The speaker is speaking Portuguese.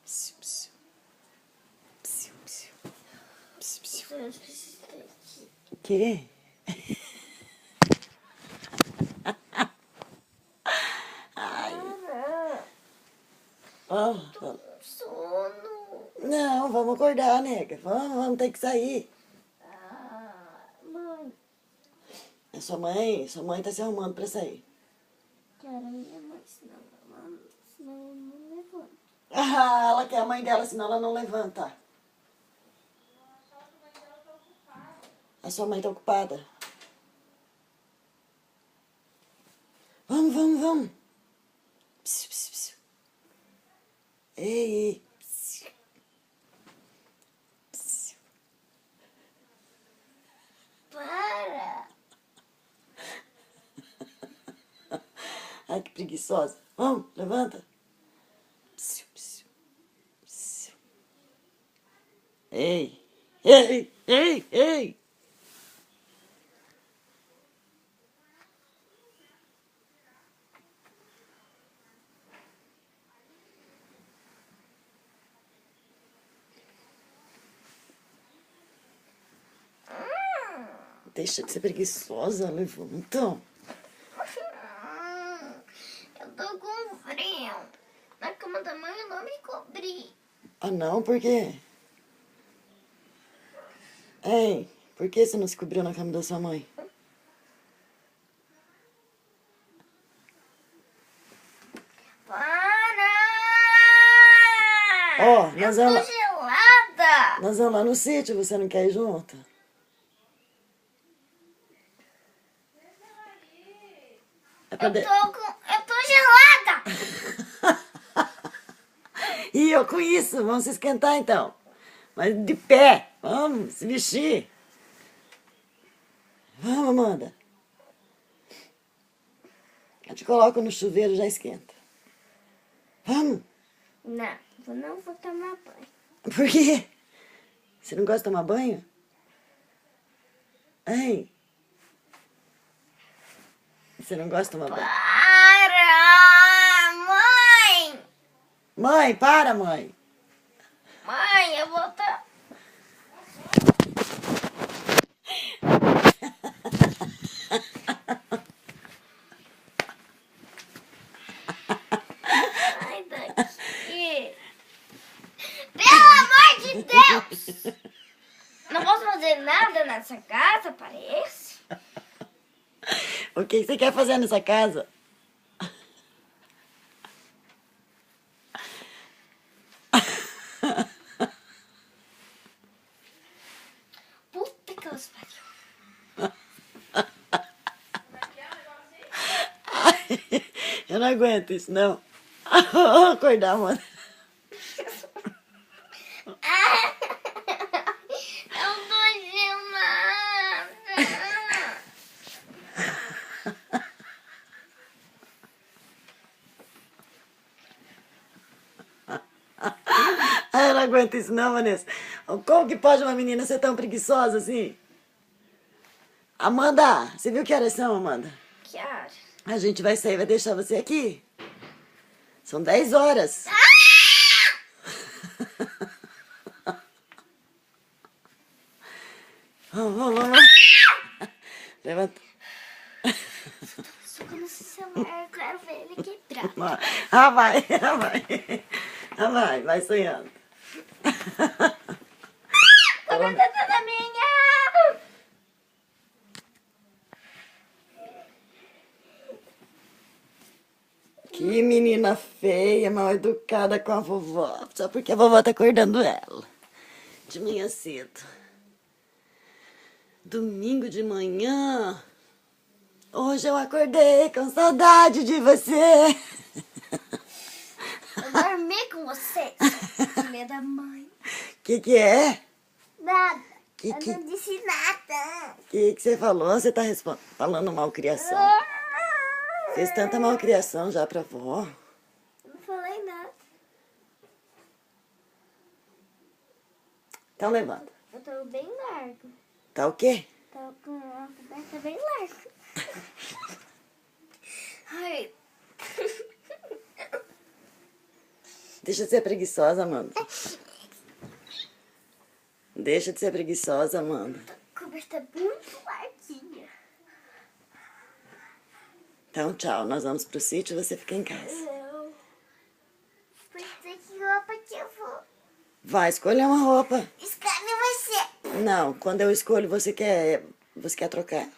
Psiu, psiu. Psiu, psiu. Psiu, psiu. O quê? Ó, Sono. não, vamos acordar, nega. Vamos ter que sair. Mãe. É sua mãe tá se arrumando pra sair. Quero minha mãe, senão eu não levanto. Ah, ela quer a mãe dela, senão ela não levanta. A sua mãe tá ocupada. Vamos. Psiu, psiu, psiu. Ei. Psiu. Psiu. Para. Ai, que preguiçosa. Vamos, levanta. Psiu, psiu. Psiu. Ei. Deixa de ser preguiçosa, levanta. Eu tô com frio. Na cama da mãe eu não me cobri. Ah, não, por quê? Ei, por que você não se cobriu na cama da sua mãe? Para! Ó, Eu tô gelada. nós vamos lá no sítio, você não quer ir junto? Eu tô gelada. E eu com isso, vamos se esquentar então. Mas de pé, vamos se vestir. Vamos, Amanda. Eu te coloco no chuveiro, já esquenta. Vamos. Não, eu não vou tomar banho. Por quê? Você não gosta de tomar banho? Hein? Você não gosta de tomar banho? Para! Mãe! Mãe, para, mãe. Mãe, eu vou tá... Sai daqui. Pelo amor de Deus! Não posso fazer nada nessa casa, parece. O que você quer fazer nessa casa? Puta que os pariu. Ai, eu não aguento isso, não. Vou acordar, mano. Eu tô gelada. Ai, eu não aguento isso, não, Vanessa. Como que pode uma menina ser tão preguiçosa assim? Amanda, você viu que horas são, Amanda? Que hora? A gente vai sair, vai deixar você aqui. São 10 horas. Vamos. Levanta. Soco no celular, eu quero ver ele quebrar. Vai sonhando. Tá dentro da minha. Que menina feia, mal educada com a vovó. Só porque a vovó tá acordando ela. De manhã cedo. Domingo de manhã. Hoje eu acordei com saudade de você. Eu dormi com vocês. Medo da mãe. Que é? Nada. Que- Eu não disse nada. Que você falou? Você tá falando malcriação. Fez tanta malcriação já pra vó. Eu não falei nada. Então levanta. Eu tô bem largo. Tá o quê? Tô com a coberta bem larga. Ai. Deixa de ser preguiçosa, Amanda. Deixa de ser preguiçosa, Amanda. A coberta tá muito larguinha. Então, tchau. Nós vamos pro sítio e você fica em casa. Não. Por que roupa que eu vou? Vai escolher uma roupa. Escolhe você. Não, quando eu escolho, você quer trocar.